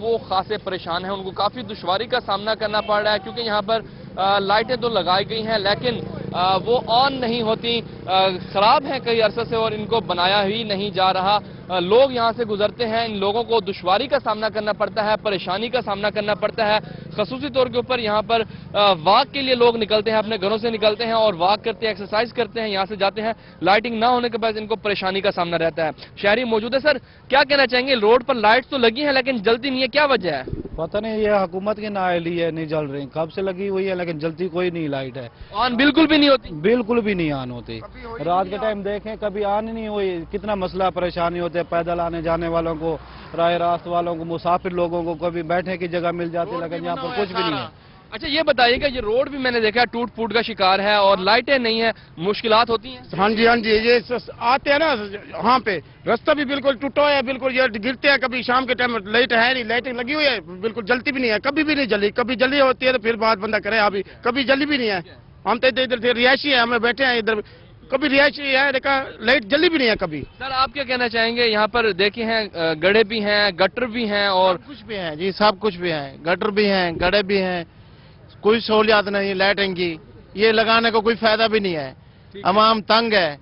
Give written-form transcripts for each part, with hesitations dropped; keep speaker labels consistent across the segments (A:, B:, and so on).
A: وہ خاصے پریشان ہیں، ان کو کافی دشواری کا سامنا کرنا پڑ رہا ہے کیونکہ یہاں پر لائٹیں تو لگائی گئی ہیں لیکن وہ آن نہیں ہوتی، خراب ہیں کئی عرصے سے اور ان کو بنایا ہی نہیں جا رہا۔ لوگ یہاں سے گزرتے ہیں، ان لوگوں کو دشواری کا سامنا کرنا پڑتا ہے، پریشانی کا سامنا کرنا پڑتا ہے۔ خصوصی طور کے اوپر یہاں پر واک کے لیے لوگ نکلتے ہیں، اپنے گھروں سے نکلتے ہیں اور واک کرتے ہیں، ایکسرسائز کرتے ہیں، یہاں سے جاتے ہیں، لائٹنگ نہ ہونے کے بعد ان کو پریشانی کا سامنا رہتا ہے۔ شہری موجود ہے، سر کیا کہنا چاہیں گے؟ روڈ پر لائٹس تو لگی ہیں لیکن جلتی نہیں ہے، کیا وجہ ہے؟
B: پتہ نہیں، یہ حکومت کی نااہلی ہے، نہیں جل رہی، کب سے لگی ہوئی ہے لیکن جلتی کوئی نہیں لائٹ ہے،
A: آن بالکل بھی نہیں ہوتی،
B: بالکل بھی نہیں آن ہوتی۔ رات کے ٹائم دیکھیں کبھی آن ہی نہیں ہوئی، کتنا مسئلہ پریشانی ہوتے ہیں پیدل آنے جانے والوں کو، راہ راست والوں کو، مسافر لوگوں کو، کبھی بیٹھنے کی جگہ مل جاتی ہے لیکن یہاں پر کچھ بھی نہیں ہے۔
A: اچھا یہ بتائیے کہ یہ روڈ بھی میں نے دیکھا ٹوٹ پھوٹ کا شکار ہے اور لائٹیں نہیں ہیں، مشکلات ہوتی ہیں؟
C: ہاں جی یہ آتے ہیں نا وہاں پہ راستہ بھی بالکل ٹوٹا ہے، بالکل یہ گرتے ہیں، کبھی شام کے ٹائم لائٹ ہے نہیں، لائٹیں لگی ہوئی ہے بالکل جلتی بھی نہیں ہے، کبھی بھی نہیں جلی، کبھی جلی ہوتی ہے تو پھر بات بندہ کرے، ابھی کبھی جلی بھی نہیں ہے۔ ہم تو ادھر رہائشی ہیں، ہمیں بیٹھے ہیں ادھر، کبھی رہائشی ہے لیکن لائٹ جلی بھی نہیں ہے کبھی۔
A: سر آپ کیا کہنا چاہیں گے؟ یہاں پر دیکھیں ہیں گڑھے بھی ہیں، گٹر بھی ہیں اور
C: کچھ بھی ہیں جی، سب کچھ بھی ہیں، گٹر بھی ہیں، گڑھے بھی ہیں، کوئی سہولیات نہیں لائٹنگ کی، یہ لگانے کو کوئی فائدہ بھی نہیں ہے، عوام تنگ ہے،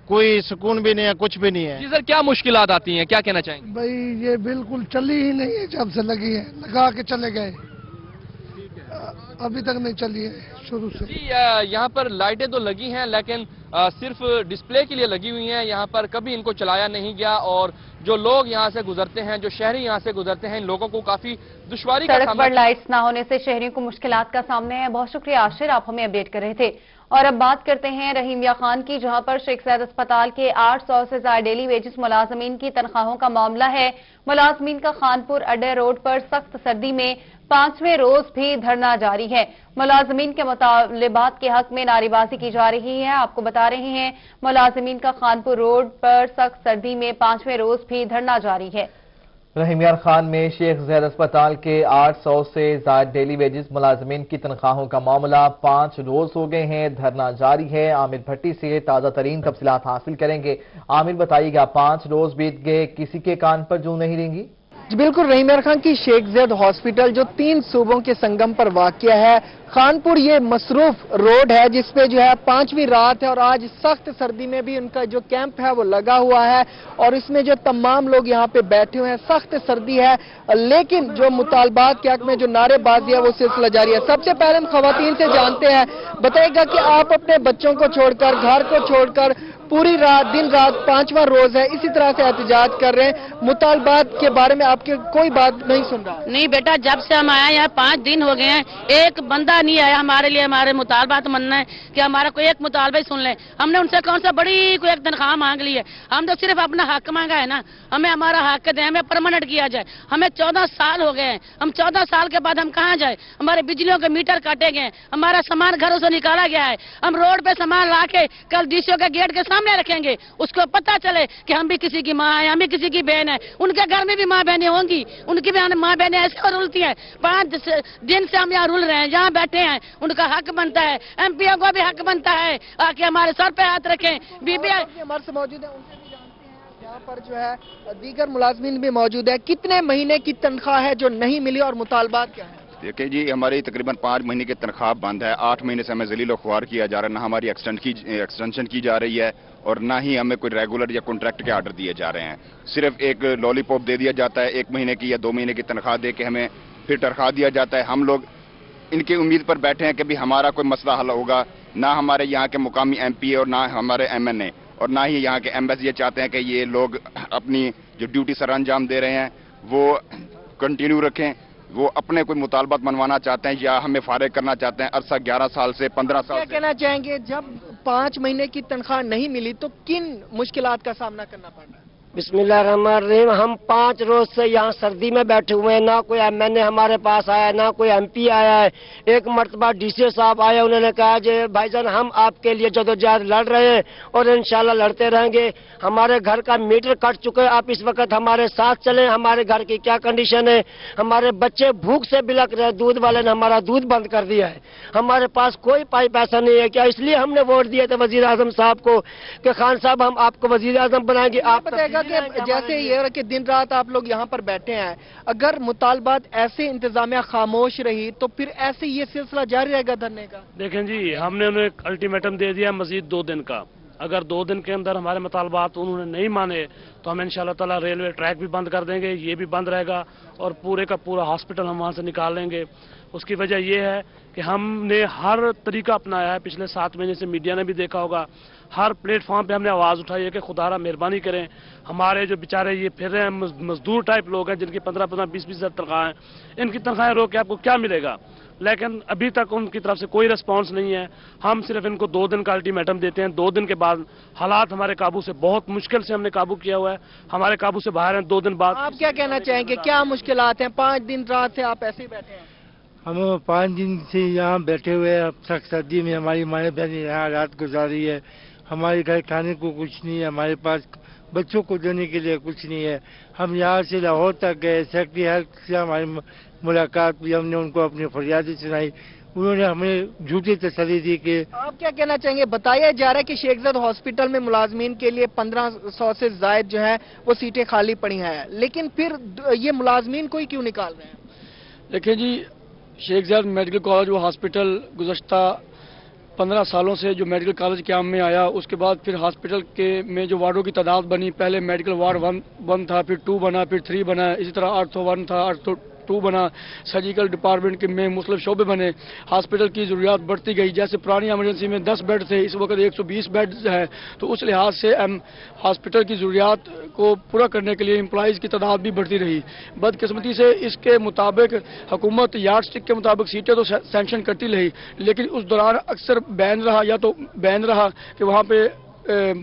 C: کوئی سکون بھی نہیں ہے، کچھ بھی نہیں ہے۔
A: جی سر کیا مشکلات آتی ہیں، کیا کہنا چاہیں گے؟
D: بھائی یہ بالکل چلی ہی نہیں ہے، جب سے لگی ہے لگا کے چلے گئے، ابھی تک نہیں چلی ہے شروع سے۔
A: جی یہاں پر لائٹیں تو لگی ہیں لیکن صرف ڈسپلے کے لیے لگی ہوئی ہیں، یہاں پر کبھی ان کو چلایا نہیں گیا اور جو لوگ یہاں سے گزرتے ہیں، جو شہری یہاں سے گزرتے ہیں، ان لوگوں کو کافی دشواری کا
E: سڑک
A: سامنا
E: پر لائٹس نہ ہونے سے شہریوں کو مشکلات کا سامنا ہے۔ بہت شکریہ عاشر، آپ ہمیں اپڈیٹ کر رہے تھے۔ اور اب بات کرتے ہیں رحیمیہ خان کی، جہاں پر شیخ زاید اسپتال کے 800 سے زائد ڈیلی ویجز ملازمین کی تنخواہوں کا معاملہ ہے۔ ملازمین کا خانپور اڈے روڈ پر سخت سردی میں 5ویں روز بھی دھرنا جاری ہے۔ ملازمین کے مطالبات کے حق میں نعرے بازی کی جا رہی ہے۔ آپ کو بتا رہے ہیں ملازمین کا خانپور روڈ پر سخت سردی میں 5ویں روز بھی دھرنا جاری ہے۔
F: رحیمیہ خان میں شیخ زاید اسپتال کے 800 سے زائد ڈیلی ویجز ملازمین کی تنخواہوں کا معاملہ 5 روز ہو گئے ہیں، دھرنا جاری ہے۔ عامر بھٹی سے تازہ ترین تفصیلات حاصل کریں گے۔ عامر بتائیے گا 5 روز بیت گئے، کسی کے کان پر جوں نہیں رہیں گی؟
G: بالکل، رحیمیہ خان کی شیخ زاید ہاسپٹل جو 3 صوبوں کے سنگم پر واقع ہے، خانپور یہ مصروف روڈ ہے جس پہ جو ہے 5ویں رات ہے اور آج سخت سردی میں بھی ان کا جو کیمپ ہے وہ لگا ہوا ہے اور اس میں جو تمام لوگ یہاں پہ بیٹھے ہوئے ہیں، سخت سردی ہے لیکن جو مطالبات کے حق میں جو نعرے بازی ہے وہ سلسلہ جاری ہے۔ سب سے پہلے ہم خواتین سے جانتے ہیں، بتائے گا کہ آپ اپنے بچوں کو چھوڑ کر، گھر کو چھوڑ کر پوری رات دن رات 5واں روز ہے اسی طرح سے احتجاج کر رہے ہیں، مطالبات کے بارے میں آپ کے کوئی بات نہیں سن رہا؟
H: نہیں بیٹا، جب سے ہم آئے ہیں 5 دن ہو گئے ہیں، ایک بندہ نہیں آیا ہمارے لیے ہمارے مطالبات مننا ہے کہ ہمارا کوئی ایک مطالبہ ہی سن لیں۔ ہم نے ان سے کون سا بڑی کوئی ایک تنخواہ مانگ لی ہے، ہم تو صرف اپنا حق مانگا ہے نا، ہمیں ہمارا حق دیں، ہمیں پرماننٹ کیا جائے۔ ہمیں 14 سال ہو گئے ہیں، ہم 14 سال کے بعد ہم کہاں جائیں؟ ہمارے بجلیوں کے میٹر کاٹے گئے، ہمارا سامان گھروں سے نکالا گیا ہے، ہم روڈ پہ سامان لا کے کل ڈی سی او کے گیٹ کے سامنے رکھیں گے، اس کو پتہ چلے کہ ہم بھی کسی کی ماں ہیں، ہم بھی کسی کی بہن ہیں، ان کے گھر میں بھی ماں بہنیں ہوں گی، ان کی بھی ماں بہنیں ایسے اور رولتی ہیں۔ 5 دن سے ہم یہاں رول رہے ہیں، یہاں بیٹھے ہیں، ان کا حق بنتا ہے، ایم پی او کو بھی حق بنتا ہے کہ ہمارے سر پہ ہاتھ رکھیں۔ بی بی
G: ہمارے سے موجود ہیں، ان سے بھی جانتے ہیں، یہاں پر جو ہے دیگر ملازمین بھی موجود ہے، کتنے مہینے کی تنخواہ ہے جو نہیں ملی اور مطالبات کیا ہے؟
I: دیکھیں جی، ہماری تقریباً 5 مہینے کی تنخواہ بند ہے، 8 مہینے سے ہمیں ذلیل و خوار کیا جا رہا ہے، نہ ہماری ایکسٹینشن کی جا رہی ہے اور نہ ہی ہمیں کوئی ریگولر یا کنٹریکٹ کے آرڈر دیے جا رہے ہیں۔ صرف ایک لولی پاپ دے دیا جاتا ہے، 1 مہینے کی یا 2 مہینے کی تنخواہ دے کے ہمیں پھر تنخواہ دیا جاتا ہے۔ ہم لوگ ان کی امید پر بیٹھے ہیں کہ بھی ہمارا کوئی مسئلہ حل ہوگا، نہ ہمارے یہاں کے مقامی ایم پی اے اور نہ ہمارے ایم این اے اور نہ ہی یہاں کے ایمبیس یہ چاہتے ہیں کہ یہ لوگ اپنی جو ڈیوٹی سر انجام دے رہے ہیں وہ کنٹینیو رکھیں، وہ اپنے کوئی مطالبات منوانا چاہتے ہیں یا ہمیں فارغ کرنا چاہتے ہیں۔ عرصہ 11 سال سے 15 سال
G: کیا
I: سے
G: کہنا چاہیں گے، جب 5 مہینے کی تنخواہ نہیں ملی تو کن مشکلات کا سامنا کرنا پڑ رہا ہے؟
J: بسم اللہ الرحمن الرحیم، ہم 5 روز سے یہاں سردی میں بیٹھے ہوئے ہیں، نہ کوئی ایم این اے ہمارے پاس آیا ہے، نہ کوئی ایم پی آیا ہے۔ ایک مرتبہ ڈی سی صاحب آئے، انہوں نے کہا جی بھائی جان ہم آپ کے لیے جدوجہد لڑ رہے ہیں اور انشاءاللہ لڑتے رہیں گے۔ ہمارے گھر کا میٹر کٹ چکے ہیں، آپ اس وقت ہمارے ساتھ چلیں، ہمارے گھر کی کیا کنڈیشن ہے۔ ہمارے بچے بھوک سے بلک رہے، دودھ والے نے ہمارا دودھ بند کر دیا ہے، ہمارے پاس کوئی پیسہ نہیں ہے۔ کیا اس لیے ہم نے ووٹ دیے تھے وزیر اعظم صاحب کو کہ خان صاحب ہم آپ کو وزیر اعظم بنائیں گے؟ آپ
G: بتائے گا کہ جیسے یہ کہ دن رات آپ لوگ یہاں پر بیٹھے ہیں، اگر مطالبات ایسے انتظامیہ خاموش رہی تو پھر ایسے یہ سلسلہ جاری رہے گا دھرنے کا؟
K: دیکھیں جی، ہم نے انہیں ایک الٹیمیٹم دے دیا مزید 2 دن کا. اگر 2 دن کے اندر ہمارے مطالبات انہوں نے نہیں مانے تو ہم انشاءاللہ تعالی ریلوے ٹریک بھی بند کر دیں گے، یہ بھی بند رہے گا، اور پورے کا پورا ہاسپٹل ہم وہاں سے نکال لیں گے. اس کی وجہ یہ ہے کہ ہم نے ہر طریقہ اپنایا ہے. پچھلے 7 مہینے سے میڈیا نے بھی دیکھا ہوگا، ہر پلیٹ فارم پہ ہم نے آواز اٹھائی ہے کہ خدا را مہربانی کریں. ہمارے جو بیچارے یہ پھر رہے ہیں مزدور ٹائپ لوگ ہیں جن کی 15-15 20-20 ہزار تنخواہیں ہیں، ان کی تنخواہیں روک کے آپ کو کیا ملے گا؟ لیکن ابھی تک ان کی طرف سے کوئی رسپانس نہیں ہے. ہم صرف ان کو 2 دن کا الٹیمیٹم دیتے ہیں. 2 دن کے بعد حالات ہمارے قابو سے بہت مشکل سے ہم نے قابو کیا ہوا ہے، ہمارے قابو سے باہر ہیں. 2 دن بعد
G: آپ کیا کہنا چاہیں گے؟ کیا مشکلات ہیں؟ 5 دن رات سے آپ ایسے ہی بیٹھے ہیں؟
L: ہم 5 دن سے یہاں بیٹھے ہوئے ہیں. اب سخت سردی میں ہماری مائیں بہنیں یہاں رات گزاری ہے. ہمارے گھر کھانے کو کچھ نہیں ہے، ہمارے پاس بچوں کو دینے کے لیے کچھ نہیں ہے. ہم یہاں سے لاہور تک گئے، سیکٹری ہیلتھ سے ہماری ملاقات بھی، ہم نے ان کو اپنی فریادیں سنائی. انہوں نے ہمیں جھوٹی تسلی دی کہ
G: آپ کیا کہنا چاہیں گے؟ بتایا جا رہا ہے کہ شیخ زید ہاسپٹل میں ملازمین کے لیے 1500 سے زائد جو ہے وہ سیٹیں خالی پڑی ہیں، لیکن پھر یہ ملازمین کو ہی کیوں نکال رہے ہیں؟
K: دیکھیں جی، شیخ زید میڈیکل کالج و ہاسپٹل گزشتہ 15 سالوں سے جو میڈیکل کالج قیام میں آیا، اس کے بعد پھر ہاسپٹل کے میں جو وارڈوں کی تعداد بنی، پہلے میڈیکل وارڈ 1 تھا، پھر 2 بنا، پھر 3 بنا، اسی طرح آرتھو 1 تھا، آرتھو 2 بنا، سرجیکل ڈپارٹمنٹ کے میں مختلف شعبے بنے. ہاسپٹل کی ضروریات بڑھتی گئی. جیسے پرانی ایمرجنسی میں 10 بیڈ تھے، اس وقت 120 بیڈ ہے. تو اس لحاظ سے ہاسپٹل کی ضروریات کو پورا کرنے کے لیے امپلائیز کی تعداد بھی بڑھتی رہی. بدقسمتی سے اس کے مطابق حکومت یارڈ سٹک کے مطابق سیٹیں تو سینکشن کرتی رہی، لیکن اس دوران اکثر بین رہا یا تو بین رہا کہ وہاں پہ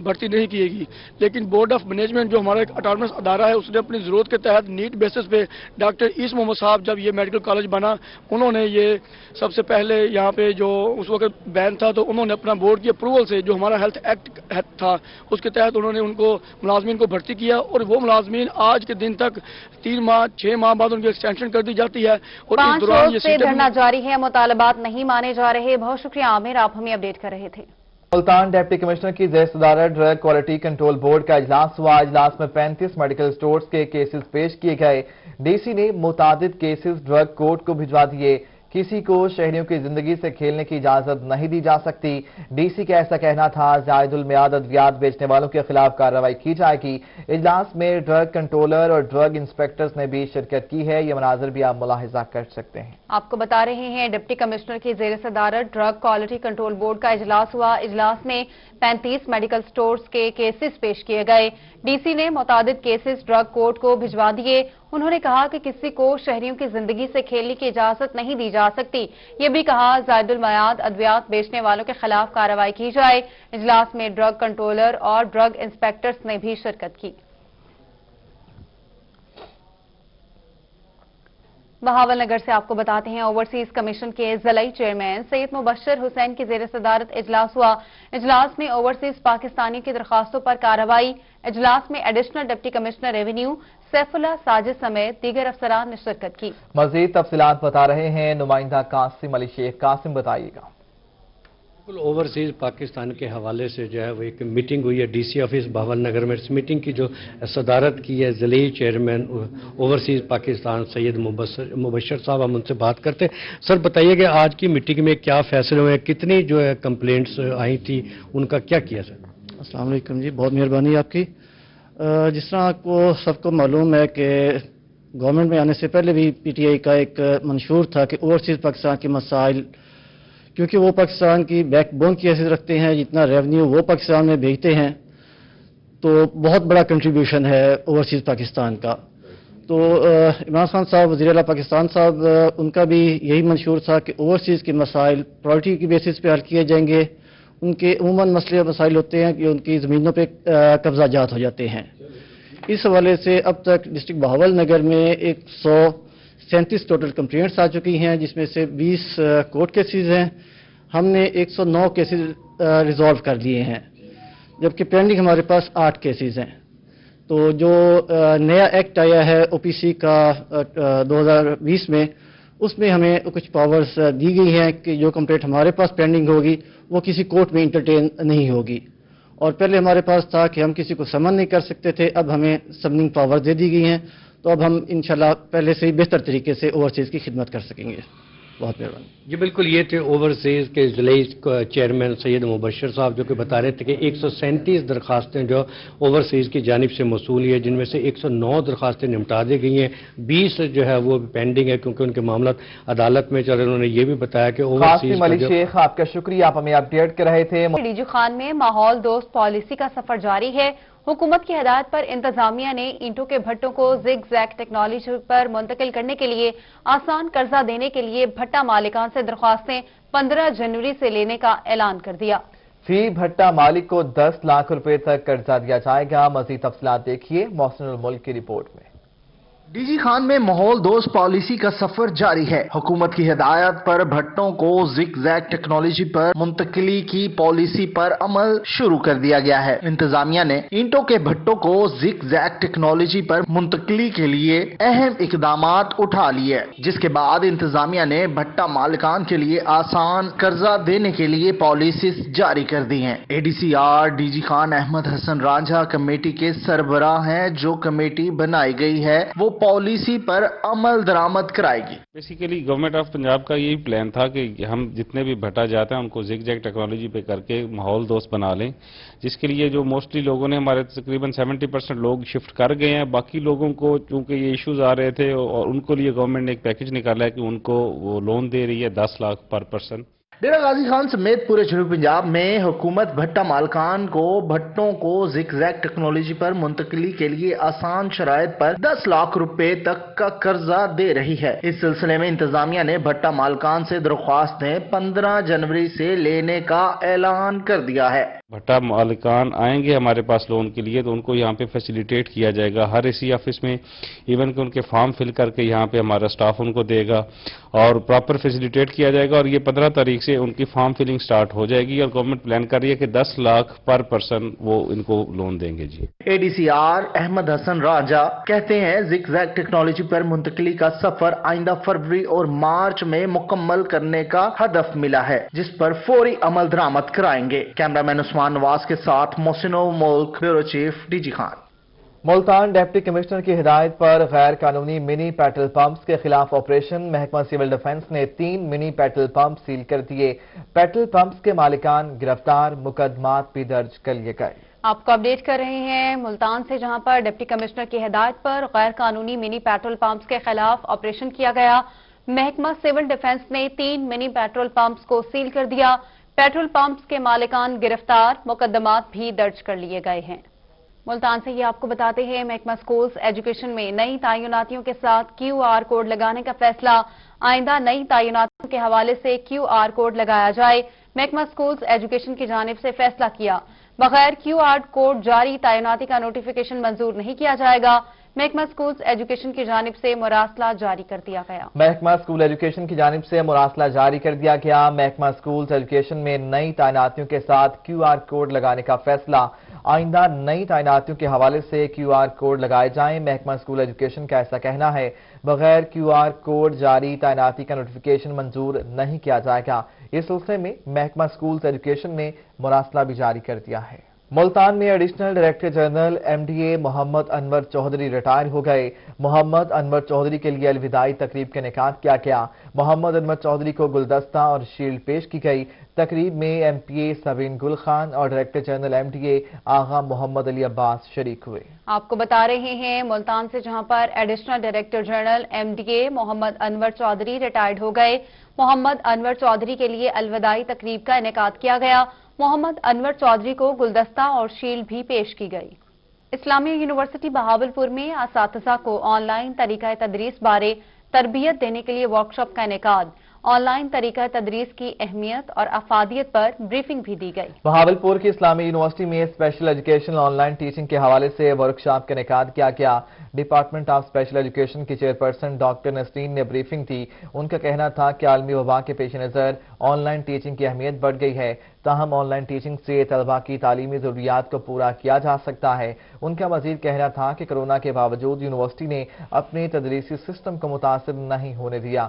K: بھرتی نہیں کیے گی. لیکن بورڈ آف مینجمنٹ جو ہمارا ایک اٹانومس ادارہ ہے، اس نے اپنی ضرورت کے تحت نیٹ بیسس پہ ڈاکٹر عیسی محمد صاحب جب یہ میڈیکل کالج بنا، انہوں نے یہ سب سے پہلے یہاں پہ جو اس وقت بین تھا تو انہوں نے اپنا بورڈ کی اپروول سے جو ہمارا ہیلتھ ایکٹ تھا اس کے تحت انہوں نے ان کو ملازمین کو بھرتی کیا، اور وہ ملازمین آج کے دن تک 3 ماہ 6 ماہ بعد ان کی ایکسٹینشن کر دی جاتی ہے. اور
E: 5 روز سے دھرنا جاری ہے، مطالبات نہیں مانے جا رہے. بہت شکریہ عامر، آپ ہمیں اپڈیٹ کر رہے تھے.
F: ملتان ڈپٹی کمشنر کی زیر صدارت ڈرگ کوالٹی کنٹرول بورڈ کا اجلاس ہوا. اجلاس میں 35 میڈیکل سٹورز کے کیسز پیش کیے گئے. ڈی سی نے متعدد کیسز ڈرگ کورٹ کو بھجوا دیے. کسی کو شہریوں کی زندگی سے کھیلنے کی اجازت نہیں دی جا سکتی. ڈی سی کا ایسا کہنا تھا. زائد المیعاد ادویات بیچنے والوں کے خلاف کارروائی کی جائے گی. اجلاس میں ڈرگ کنٹرولر اور ڈرگ انسپیکٹرز نے بھی شرکت کی ہے. یہ مناظر بھی آپ ملاحظہ کر سکتے ہیں.
E: آپ کو بتا رہے ہیں ڈپٹی کمشنر کی زیر صدارت ڈرگ کوالٹی کنٹرول بورڈ کا اجلاس ہوا. اجلاس میں 35 میڈیکل سٹورز کے کیسز پیش کیے گئے. ڈی سی نے متعدد کیسز ڈرگ کورٹ کو بھجوا دیے. انہوں نے کہا کہ کسی کو شہریوں کی زندگی سے کھیلنے کی اجازت نہیں دی جا سکتی. یہ بھی کہا زائد المیعاد ادویات بیچنے والوں کے خلاف کارروائی کی جائے. اجلاس میں ڈرگ کنٹرولر اور ڈرگ انسپیکٹرز نے بھی شرکت کی. بہاول نگر سے آپ کو بتاتے ہیں اوورسیز کمیشن کے ضلعی چیئرمین سید مبشر حسین کی زیر صدارت اجلاس ہوا. اجلاس میں اوورسیز پاکستانی کی درخواستوں پر کارروائی. اجلاس میں additional deputy commissioner revenue Saif Ullah Sajid سمیت دیگر افسران نے شرکت کی.
F: مزید تفصیلات بتا رہے ہیں نمائندہ قاسم علی شیخ. قاسم بتائیے گا.
M: بالکل اوورسیز پاکستان کے حوالے سے جو ہے وہ ایک میٹنگ ہوئی ہے D C office Bahawalnagar میں. اس میٹنگ کی جو صدارت کی ہے ضلعی چیئرمین اوورسیز پاکستان سید مبشر صاحب. ہم ان سے بات کرتے ہیں. سر بتائیے کہ آج کی میٹنگ میں کیا فیصلے ہوئے، کتنی جو ہے کمپلینٹس آئی تھی، ان کا کیا کیا سر؟
N: السلام علیکم جی، بہت مہربانی آپ کی. جس طرح آپ کو سب کو معلوم ہے کہ گورنمنٹ میں آنے سے پہلے بھی پی ٹی آئی کا ایک منشور تھا کہ اوورسیز پاکستان کے مسائل، کیونکہ وہ پاکستان کی بیک بون کی حیثیت رکھتے ہیں، جتنا ریونیو وہ پاکستان میں بھیجتے ہیں تو بہت بڑا کنٹریبیوشن ہے اوورسیز پاکستان کا. تو عمران خان صاحب وزیر اعلیٰ پاکستان صاحب، ان کا بھی یہی منشور تھا کہ اوورسیز کے مسائل پرائرٹی کی بیسس پہ حل کیے جائیں گے. ان کے عموماً مسئلے مسائل ہوتے ہیں کہ ان کی زمینوں پہ قبضہ جات ہو جاتے ہیں. اس حوالے سے اب تک ڈسٹرکٹ بہاول نگر میں 137 ٹوٹل کمپلینٹس آ چکی ہیں، جس میں سے 20 کورٹ کیسز ہیں. ہم نے 109 کیسز ریزالو کر لیے ہیں، جبکہ پینڈنگ ہمارے پاس 8 کیسز ہیں. تو جو نیا ایکٹ آیا ہے او پی سی کا 2020 میں، اس میں ہمیں کچھ پاورز دی گئی ہیں کہ جو کمپلینٹ ہمارے پاس پینڈنگ ہوگی وہ کسی کورٹ میں انٹرٹین نہیں ہوگی. اور پہلے ہمارے پاس تھا کہ ہم کسی کو سمن نہیں کر سکتے تھے، اب ہمیں سمننگ پاور دے دی گئی ہیں، تو اب ہم انشاءاللہ پہلے سے ہی بہتر طریقے سے اوورسیز کی خدمت کر سکیں گے۔ بہت مہربانی
M: جی بالکل، یہ تھے اوورسیز کے ضلعی چیئرمین سید مبشر صاحب، جو کہ بتا رہے تھے کہ 137 درخواستیں جو اوورسیز کی جانب سے موصول ہیں، جن میں سے 109 درخواستیں نمٹا دی گئی ہیں، 20 جو ہے وہ پینڈنگ ہے کیونکہ ان کے معاملات عدالت میں چل رہے ہیں۔ انہوں نے یہ بھی بتایا کہ اوورسیز
F: علی شیخ، آپ کا شکریہ، آپ ہمیں اپڈیٹ کر رہے تھے۔
E: ڈی جی خان میں ماحول دوست پالیسی کا سفر جاری ہے۔ حکومت کی ہدایت پر انتظامیہ نے اینٹوں کے بھٹوں کو زگ زیگ ٹیکنالوجی پر منتقل کرنے کے لیے آسان قرضہ دینے کے لیے بھٹا مالکان سے درخواستیں 15 جنوری سے لینے کا اعلان کر دیا۔
F: فی بھٹا مالک کو 10 لاکھ روپے تک قرضہ دیا جائے گا۔ مزید تفصیلات دیکھیے محسن الملک کی رپورٹ میں۔
O: ڈی جی خان میں ماحول دوست پالیسی کا سفر جاری ہے۔ حکومت کی ہدایت پر بھٹوں کو زگ زیگ ٹیکنالوجی پر منتقلی کی پالیسی پر عمل شروع کر دیا گیا ہے۔ انتظامیہ نے اینٹوں کے بھٹوں کو زگ زیگ ٹیکنالوجی پر منتقلی کے لیے اہم اقدامات اٹھا لیے، جس کے بعد انتظامیہ نے بھٹا مالکان کے لیے آسان قرضہ دینے کے لیے پالیسیز جاری کر دی ہیں۔ A D C R D G Khan Ahmad Hassan Ranjha committee کے سربراہ ہیں۔ جو کمیٹی بنائی گئی ہے وہ پالیسی پر عمل درآمد کرائے گی۔
P: بیسیکلی گورنمنٹ آف پنجاب کا یہی پلان تھا کہ ہم جتنے بھی بھٹا جاتے ہیں ان کو زگ زیگ ٹیکنالوجی پہ کر کے ماحول دوست بنا لیں، جس کے لیے جو موسٹلی لوگوں نے ہمارے تقریباً 70% لوگ شفٹ کر گئے ہیں۔ باقی لوگوں کو چونکہ یہ ایشوز آ رہے تھے اور ان کو لیے گورنمنٹ نے ایک پیکج نکالا ہے کہ ان کو وہ لون دے رہی ہے 10 لاکھ پر پرسن۔
O: ڈیرہ غازی خان سمیت پورے جنوبی پنجاب میں حکومت بھٹا مالکان کو بھٹوں کو زگ زیگ ٹیکنالوجی پر منتقلی کے لیے آسان شرائط پر 10 لاکھ روپے تک کا قرضہ دے رہی ہے۔ اس سلسلے میں انتظامیہ نے بھٹا مالکان سے درخواستیں 15 جنوری سے لینے کا اعلان کر دیا ہے۔
P: بھٹا مالکان آئیں گے ہمارے پاس لون کے لیے تو ان کو یہاں پہ فیسیلیٹیٹ کیا جائے گا ہر اسی آفس میں، ایون کہ ان کے فارم فل کر کے یہاں پہ ہمارا سٹاف ان کو دے گا اور پراپر فیسیلیٹیٹ کیا جائے گا، اور یہ 15 تاریخ سے ان کی فارم فلنگ سٹارٹ ہو جائے گی اور گورنمنٹ پلان کر رہی ہے کہ 10 لاکھ پر پرسن وہ ان کو لون دیں گے۔ جی
O: اے D C are Ahmad Hassan Ranjha کہتے ہیں زگ زیگ ٹیکنالوجی پر منتقلی کا سفر آئندہ فروری اور مارچ میں مکمل کرنے کا ہدف ملا ہے، جس پر فوری عمل درآمد کرائیں گے۔ کیمرامین عثمان نواز کے ساتھ Mohsin ul-Mulk, bureau chief D G Khan.
F: Multan deputy commissioner کی ہدایت پر غیر قانونی منی پیٹرول پمپس کے خلاف آپریشن۔ محکمہ سول ڈیفنس نے 3 منی پیٹرول پمپ سیل کر دیے۔ پیٹرول پمپس کے مالکان گرفتار، مقدمات بھی درج کر لیے گئے۔
E: آپ کو اپڈیٹ کر رہے ہیں ملتان سے، جہاں پر ڈپٹی کمشنر کی ہدایت پر غیر قانونی منی پیٹرول پمپس کے خلاف آپریشن کیا گیا۔ محکمہ سول ڈیفنس نے 3 منی پیٹرول پمپس کو سیل کر دیا۔ پیٹرول پمپس کے مالکان گرفتار، مقدمات بھی درج کر لیے گئے ہیں۔ ملتان سے یہ آپ کو بتاتے ہیں محکمہ سکولز ایجوکیشن میں نئی تعیناتیوں کے ساتھ QR کوڈ لگانے کا فیصلہ۔ آئندہ نئی تعیناتیوں کے حوالے سے QR کوڈ لگایا جائے۔ محکمہ سکولز ایجوکیشن کی جانب سے فیصلہ کیا، بغیر QR کوڈ جاری تعیناتی کا نوٹیفیکیشن منظور نہیں کیا جائے گا۔ محکمہ سکولز ایجوکیشن کی جانب سے مراسلہ جاری کر دیا گیا۔
F: محکمہ اسکول ایجوکیشن کی جانب سے مراسلہ جاری کر دیا گیا۔ محکمہ اسکولز ایجوکیشن میں نئی تعیناتیوں کے ساتھ QR کوڈ لگانے کا فیصلہ۔ آئندہ نئی تعیناتیوں کے حوالے سے QR کوڈ لگائے جائیں۔ محکمہ اسکول ایجوکیشن کا ایسا کہنا ہے، بغیر QR کوڈ جاری تعیناتی کا نوٹیفیکیشن منظور نہیں کیا جائے گا۔ اس سلسلے میں محکمہ اسکولز ایجوکیشن نے مراسلہ بھی جاری کر دیا ہے۔ ملتان میں additional director general MDA Muhammad Anwar Chaudhry retire ہو گئے۔ محمد انور چودھری کے لیے الوداعی تقریب کا انعقاد کیا گیا۔ محمد انور چودھری کو گلدستہ اور شیلڈ پیش کی گئی۔ تقریب میں MPA سوین گل خان اور director general MDA Agha Muhammad علی عباس شریک ہوئے۔
E: آپ کو بتا رہے ہیں ملتان سے، جہاں پر additional director general MDA Muhammad Anwar Chaudhry retired ہو گئے۔ محمد انور چودھری کے لیے الوداعی تقریب کا انعقاد کیا گیا۔ محمد انور چودھری کو گلدستہ اور شیلڈ بھی پیش کی گئی۔ اسلامیہ یونیورسٹی بہاولپور میں اساتذہ کو آن لائن طریقہ تدریس بارے تربیت دینے کے لیے ورکشاپ کا انعقاد۔ آن لائن طریقہ تدریس کی اہمیت اور افادیت پر بریفنگ بھی دی گئی۔
F: بہاولپور کی اسلامی یونیورسٹی میں special education on line teaching کے حوالے سے ورکشاپ کا انعقاد کیا گیا۔ ڈپارٹمنٹ آف اسپیشل ایجوکیشن کی چیئرپرسن ڈاکٹر نسرین نے بریفنگ دی۔ ان کا کہنا تھا کہ عالمی وبا کے پیش نظر آن لائن ٹیچنگ کی اہمیت بڑھ گئی ہے، تاہم آن لائن ٹیچنگ سے طلباء کی تعلیمی ضروریات کو پورا کیا جا سکتا ہے۔ ان کا مزید کہنا تھا کہ کرونا کے باوجود یونیورسٹی نے اپنے تدریسی سسٹم کو متاثر نہیں ہونے دیا۔